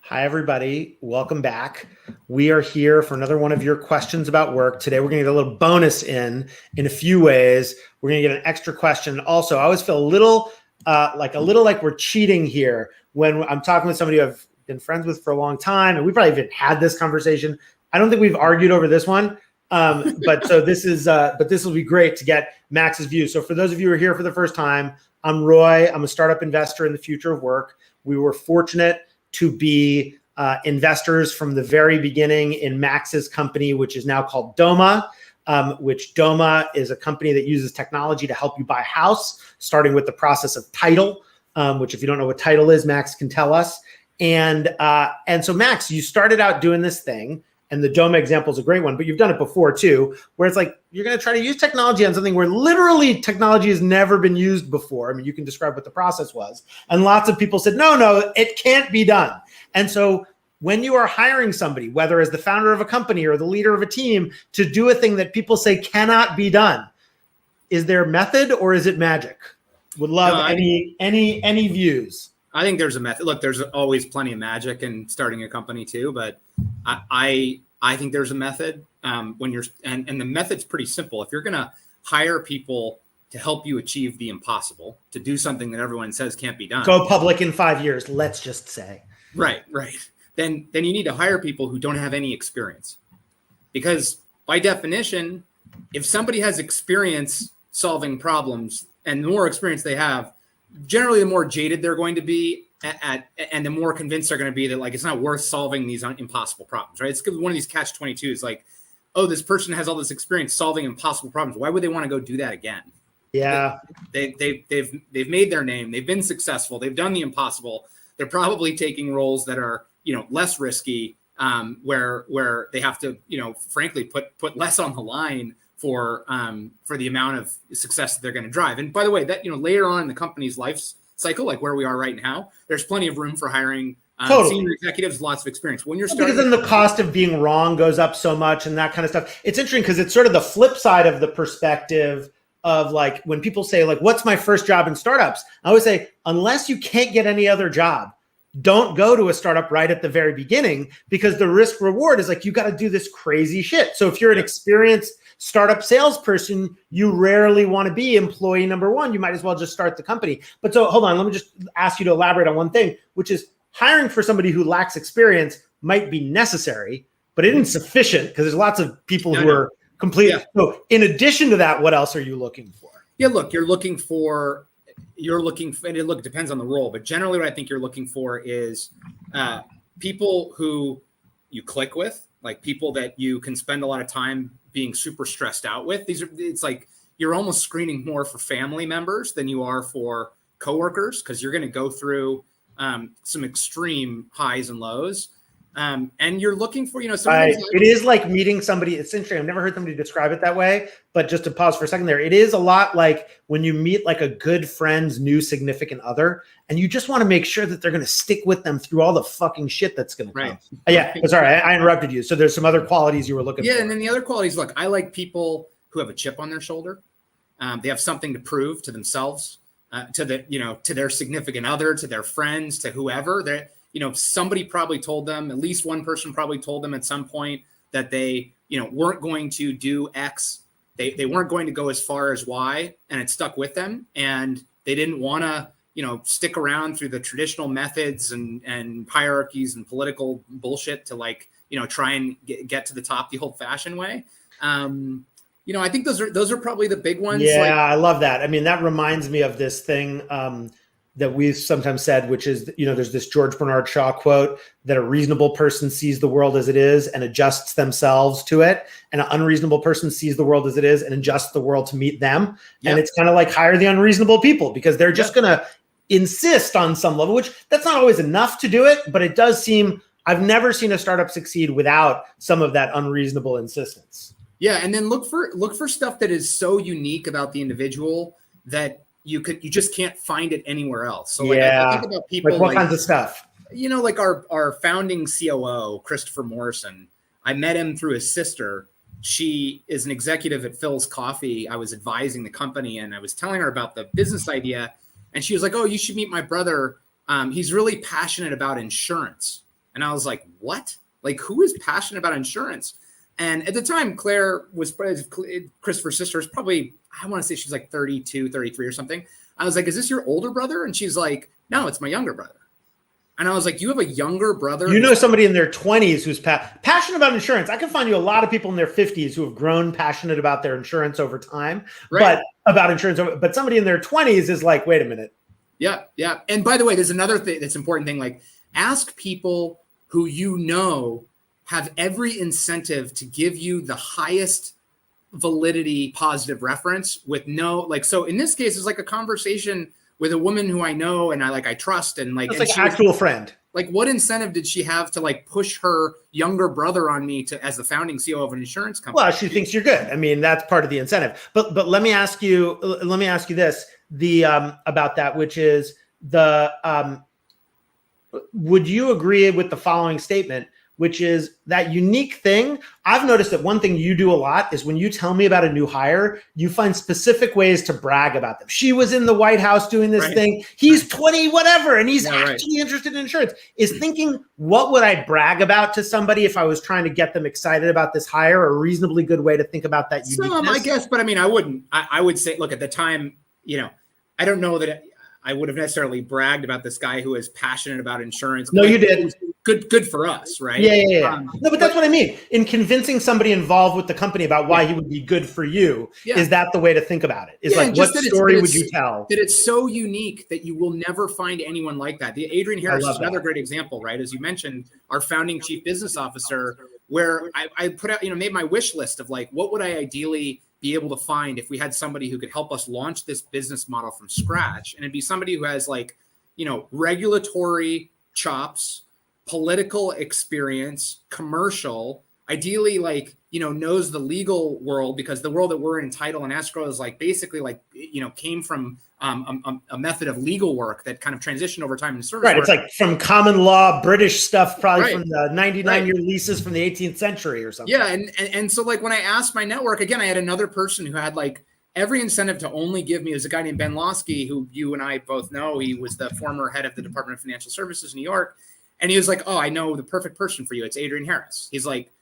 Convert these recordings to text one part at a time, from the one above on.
Hi, everybody. Welcome back. We are here for another one of your questions about work. Today, we're going to get a little bonus in a few ways. We're going to get an extra question. Also, I always feel a little like we're cheating here when I'm talking with somebody I've been friends with for a long time, and we probably even had this conversation. I don't think we've argued over this one, but this will be great to get Max's view. So for those of you who are here for the first time, I'm Roy. I'm a startup investor in the future of work. We were fortunate to be investors from the very beginning in Max's company, which is now called Doma, which Doma is a company that uses technology to help you buy a house, starting with the process of title, which if you don't know what title is, Max can tell us. And so Max, you started out doing this thing, and the Doma example is a great one, but you've done it before too, where it's like, you're going to try to use technology on something where literally technology has never been used before. I mean, you can describe what the process was. And lots of people said, no, it can't be done. And so when you are hiring somebody, whether as the founder of a company or the leader of a team, to do a thing that people say cannot be done, is there method or is it magic? Would love any views. I think there's a method. Look, there's always plenty of magic in starting a company too, but I think there's a method when you're, and the method's pretty simple. If you're going to hire people to help you achieve the impossible, to do something that everyone says can't be done. Go public in 5 years, let's just say. Right. Then you need to hire people who don't have any experience. Because by definition, if somebody has experience solving problems, and the more experience they have, generally the more jaded they're going to be and the more convinced they're going to be that like it's not worth solving these impossible problems, right? It's one of these catch-22s, like, oh, this person has all this experience solving impossible problems. Why would they want to go do that again? Yeah, they've made their name. They've been successful. They've done the impossible. They're probably taking roles that are less risky, where they have to frankly put less on the line for the amount of success that they're going to drive. And by the way, that later on in the company's life cycle, like where we are right now, there's plenty of room for hiring senior executives, lots of experience. When you're starting, because then the cost of being wrong goes up so much and that kind of stuff. It's interesting because it's sort of the flip side of the perspective of like when people say like, what's my first job in startups? I always say, unless you can't get any other job, don't go to a startup right at the very beginning, because the risk reward is like, you got to do this crazy shit. So if you're an experienced startup salesperson, you rarely want to be employee number one. You might as well just start the company. But so hold on, let me just ask you to elaborate on one thing, which is hiring for somebody who lacks experience might be necessary, but it isn't sufficient because there's lots of people who are complete. Yeah. So in addition to that, what else are you looking for? Yeah, look, and it depends on the role, but generally what I think you're looking for is people who you click with, like people that you can spend a lot of time being super stressed out with. It's like you're almost screening more for family members than you are for coworkers, because you're going to go through some extreme highs and lows. And you're looking for, it is like meeting somebody. It's interesting. I've never heard somebody describe it that way, but just to pause for a second there, it is a lot like when you meet like a good friend's new significant other, and you just want to make sure that they're going to stick with them through all the fucking shit that's going to come. Yeah. Sorry, I interrupted you. So there's some other qualities you were looking for. Yeah. And then the other qualities, look, I like people who have a chip on their shoulder. They have something to prove to themselves, to their significant other, to their friends, to whoever. Somebody probably told them, at least one person probably told them at some point that they, weren't going to do X. They weren't going to go as far as Y, and it stuck with them. And they didn't want to, stick around through the traditional methods and hierarchies and political bullshit to try and get to the top the old fashioned way. I think those are probably the big ones. Yeah, I love that. I mean, that reminds me of this thing that we've sometimes said, which is, there's this George Bernard Shaw quote that a reasonable person sees the world as it is and adjusts themselves to it. And an unreasonable person sees the world as it is and adjusts the world to meet them. Yep. And it's kind of like hire the unreasonable people, because they're just going to insist on some level, which that's not always enough to do it. But it does seem, I've never seen a startup succeed without some of that unreasonable insistence. Yeah. And then look for stuff that is so unique about the individual that you just can't find it anywhere else. So I think about people like what kinds of stuff, like our founding COO, Christopher Morrison. I met him through his sister. She is an executive at Phil's Coffee. I was advising the company and I was telling her about the business idea. And she was like, oh, you should meet my brother. He's really passionate about insurance. And I was like, what? Like, who is passionate about insurance? And at the time, Claire was Christopher's sister, is probably, I want to say she's like 32, 33 or something. I was like, is this your older brother? And she's like, no, it's my younger brother. And I was like, you have a younger brother? You know somebody in their 20s who's passionate about insurance. I can find you a lot of people in their 50s who have grown passionate about their insurance over time, but about insurance. But somebody in their 20s is like, wait a minute. Yeah, yeah. And by the way, there's another thing that's important thing. Like, ask people who you know have every incentive to give you the highest validity positive reference with no, like, so in this case, it's like a conversation with a woman who I know and I trust, and like, it's like an actual friend. Like, what incentive did she have to like push her younger brother on me to as the founding CEO of an insurance company? Well, she thinks you're good. I mean, that's part of the incentive. But let me ask you this, about that, which is would you agree with the following statement, which is that unique thing? I've noticed that one thing you do a lot is when you tell me about a new hire, you find specific ways to brag about them. She was in the White House doing this thing. He's 20, whatever, and he's actually interested in insurance. Is thinking, what would I brag about to somebody if I was trying to get them excited about this hire? A reasonably good way to think about that uniqueness? Some, I guess, but I mean, I wouldn't. I would say, look, at the time, I don't know that I would have necessarily bragged about this guy who is passionate about insurance. No, you did. Good for us, right? Yeah. No, but that's what I mean. In convincing somebody involved with the company about why he would be good for you, is that the way to think about it? Is like, what story would you tell? That it's so unique that you will never find anyone like that. The Adrian Harris is another great example, right? As you mentioned, our founding chief business officer, where I put out, made my wish list of like, what would I ideally be able to find if we had somebody who could help us launch this business model from scratch? And it'd be somebody who has like, regulatory chops, political experience, commercial, ideally like, knows the legal world, because the world that we're in title and escrow is like basically like, came from a method of legal work that kind of transitioned over time in service. Right. work. It's like from common law, British stuff, probably from the 99-year leases from the 18th century or something. Yeah. And so like when I asked my network, again, I had another person who had like every incentive to only give me, is a guy named Ben Losky, who you and I both know. He was the former head of the Department of Financial Services in New York. And he was like, oh, I know the perfect person for you. It's Adrian Harris. He's like,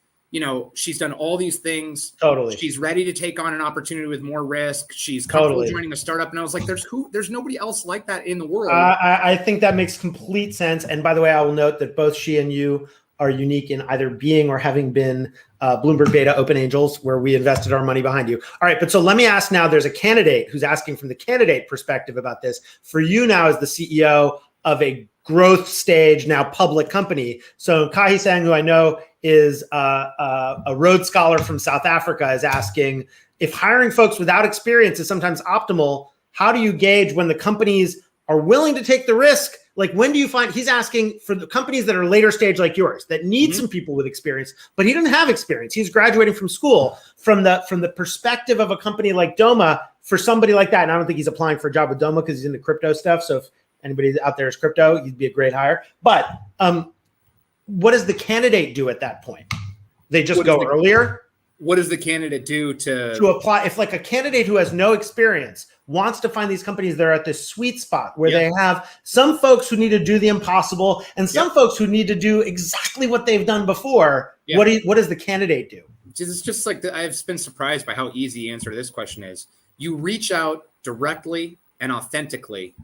she's done all these things. Totally. She's ready to take on an opportunity with more risk. She's comfortable joining a startup. And I was like, there's nobody else like that in the world. I think that makes complete sense. And by the way, I will note that both she and you are unique in either being or having been Bloomberg Beta Open Angels, where we invested our money behind you. All right. But so let me ask now, there's a candidate who's asking from the candidate perspective about this. For you now as the CEO of a growth stage, now public company. So Kahi Sang, who I know is a Rhodes Scholar from South Africa, is asking, if hiring folks without experience is sometimes optimal, how do you gauge when the companies are willing to take the risk? Like, when do you find, he's asking for the companies that are later stage like yours, that need some people with experience, but he doesn't have experience. He's graduating from school. From the perspective of a company like Doma, for somebody like that, and I don't think he's applying for a job with Doma because he's into crypto stuff. So if anybody out there is crypto, he'd be a great hire. But what does the candidate do at that point? They just go earlier? What does the candidate do to apply? If like a candidate who has no experience wants to find these companies that are at this sweet spot where they have some folks who need to do the impossible and some folks who need to do exactly what they've done before, what does the candidate do? It's just like I've been surprised by how easy the answer to this question is. You reach out directly and authentically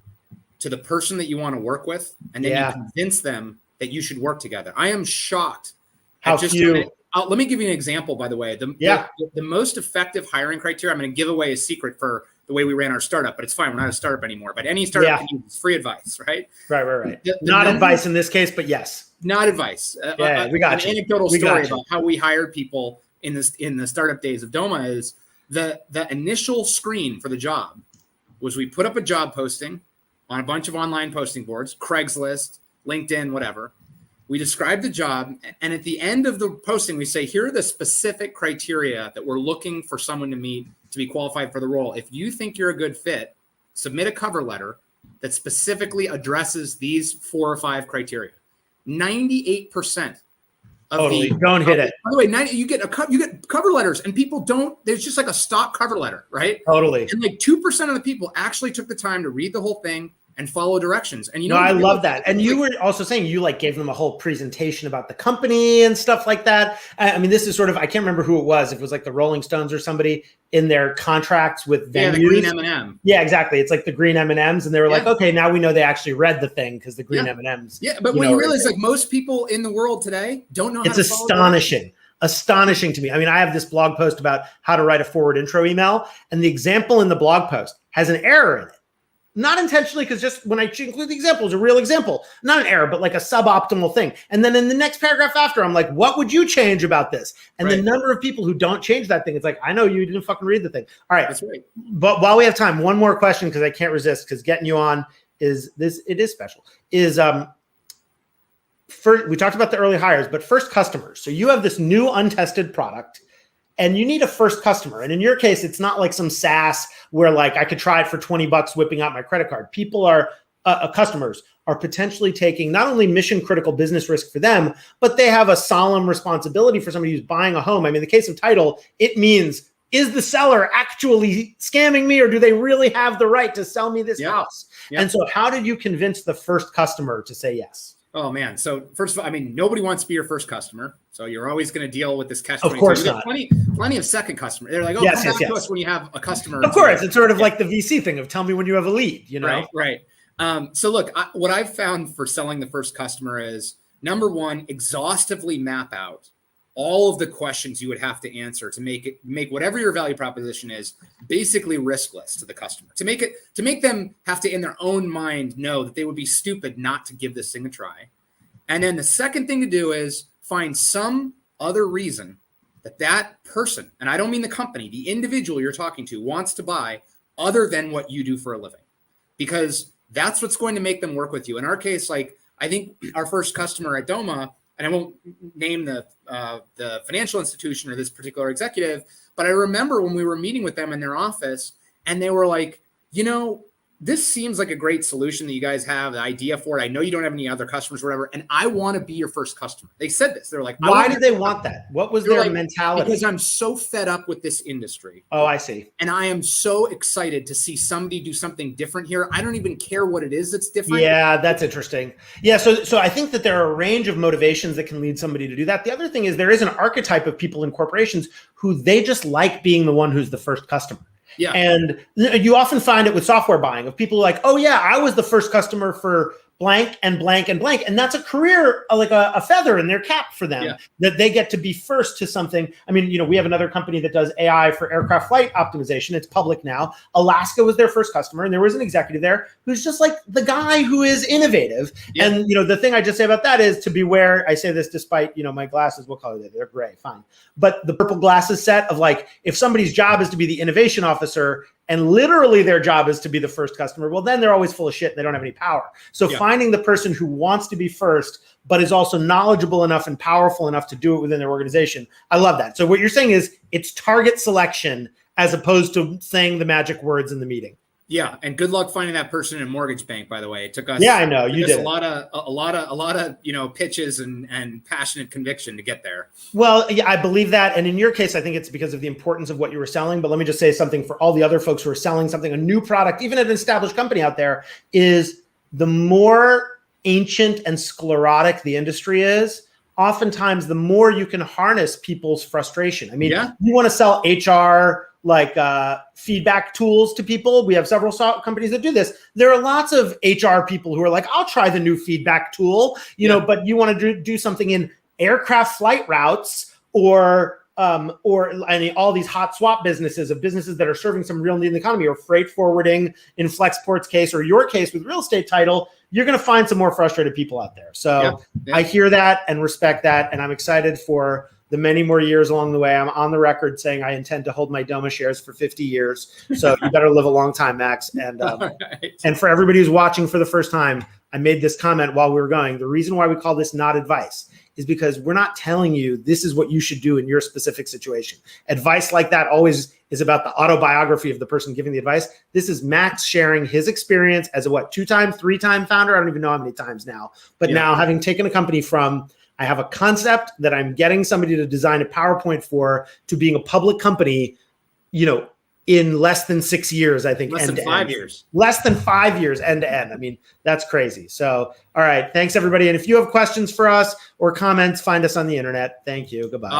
to the person that you want to work with, and then you convince them that you should work together. I am shocked. How few. Let me give you an example, by the way. The most effective hiring criteria, I'm going to give away a secret for the way we ran our startup, but it's fine. We're not a startup anymore. But any startup can use free advice, right? Right. Not advice in this case, but yes. Not advice. We got an anecdotal story about how we hired people in the startup days of Doma is the initial screen for the job was we put up a job posting on a bunch of online posting boards, Craigslist, LinkedIn, whatever. We describe the job, and at the end of the posting, we say, here are the specific criteria that we're looking for someone to meet to be qualified for the role. If you think you're a good fit, submit a cover letter that specifically addresses these 4 or 5 criteria. 98% of don't hit it. By the way, you get cover letters, and people don't. There's just like a stock cover letter, right? Totally. And like 2% of the people actually took the time to read the whole thing, and follow directions. And I love that. And you were also saying you like gave them a whole presentation about the company and stuff like that. I mean, this is sort of, I can't remember who it was. If it was like the Rolling Stones or somebody in their contracts with venues. Yeah, the green M&M. Yeah, exactly. It's like the green M&Ms. And they were like, okay, now we know they actually read the thing because the green M&Ms. Yeah, but when you realize like most people in the world today don't know how to follow astonishing. Astonishing to me. I mean, I have this blog post about how to write a forward intro email, and the example in the blog post has an error in it. Not intentionally, because just when I include the example, it's a real example, not an error, but like a suboptimal thing. And then in the next paragraph after, I'm like, what would you change about this? And the number of people who don't change that thing, it's like, I know you didn't fucking read the thing. All right. That's right. But while we have time, one more question, because I can't resist, because getting you on it is special, first, we talked about the early hires, but first customers. So you have this new untested product and you need a first customer. And in your case, it's not like some SaaS where like I could try it for $20 whipping out my credit card. People are customers are potentially taking not only mission critical business risk for them, but they have a solemn responsibility for somebody who's buying a home. I mean, in the case of title, it means, is the seller actually scamming me, or do they really have the right to sell me this house? And so how did you convince the first customer to say yes? Oh man. So first of all, I mean, nobody wants to be your first customer. So you're always going to deal with this catch-22. Of course not. Plenty of second customer. They're like, oh, come back to us when you have a customer. Of course. It's sort of like the VC thing of tell me when you have a lead, you know? Right. So look, what I've found for selling the first customer is, number one, exhaustively map out all of the questions you would have to answer to make whatever your value proposition is basically riskless to the customer, to make them have to in their own mind know that they would be stupid not to give this thing a try. And then the second thing to do is find some other reason that person, and I don't mean the company, the individual you're talking to, wants to buy other than what you do for a living, because that's what's going to make them work with you. In our case, like I think our first customer at Doma, and I won't name the financial institution or this particular executive, but I remember when we were meeting with them in their office and they were like, this seems like a great solution that you guys have, the idea for it. I know you don't have any other customers or whatever, and I want to be your first customer. They said this. They're like, why did they want that? What was their mentality? Because I'm so fed up with this industry. Oh, I see. And I am so excited to see somebody do something different here. I don't even care what it is that's different. Yeah, that's interesting. Yeah, so I think that there are a range of motivations that can lead somebody to do that. The other thing is there is an archetype of people in corporations who they just like being the one who's the first customer. Yeah. And you often find it with software buying of people like, oh yeah, I was the first customer for blank and blank and blank. And that's a career, like a feather in their cap for them, that they get to be first to something. I mean, we have another company that does AI for aircraft flight optimization. It's public now. Alaska was their first customer. And there was an executive there who's just like the guy who is innovative. Yeah. And, the thing I just say about that is to beware. I say this despite, my glasses, what color are they? They're gray, fine. But the purple glasses set of like, if somebody's job is to be the innovation officer and literally their job is to be the first customer, well, then they're always full of shit and they don't have any power. So finding the person who wants to be first, but is also knowledgeable enough and powerful enough to do it within their organization. I love that. So what you're saying is it's target selection as opposed to saying the magic words in the meeting. Yeah, and good luck finding that person in a mortgage bank. By the way, it took us. Yeah, I know you did a lot of pitches and passionate conviction to get there. Well, yeah, I believe that, and in your case, I think it's because of the importance of what you were selling. But let me just say something for all the other folks who are selling something, a new product, even at an established company out there, is the more ancient and sclerotic the industry is, oftentimes the more you can harness people's frustration. I mean, you want to sell HR like feedback tools to people. We have several companies that do this. There are lots of HR people who are like, I'll try the new feedback tool, but you want to do something in aircraft flight routes or all these hot swap businesses that are serving some real need in the economy, or freight forwarding in Flexport's case, or your case with real estate title. You're going to find some more frustrated people out there. So I hear that and respect that. And I'm excited for the many more years along the way. I'm on the record saying I intend to hold my Doma shares for 50 years. So you better live a long time, Max. And and for everybody who's watching for the first time, I made this comment while we were going. The reason why we call this not advice is because we're not telling you this is what you should do in your specific situation. Advice like that always is about the autobiography of the person giving the advice. This is Max sharing his experience as a 2-time, 3-time founder. I don't even know how many times now. But now having taken a company from, I have a concept that I'm getting somebody to design a PowerPoint for, to being a public company, in less than 6 years, I think. Less than 5 years. Less than 5 years end to end. I mean, that's crazy. So, all right. Thanks, everybody. And if you have questions for us or comments, find us on the internet. Thank you. Goodbye.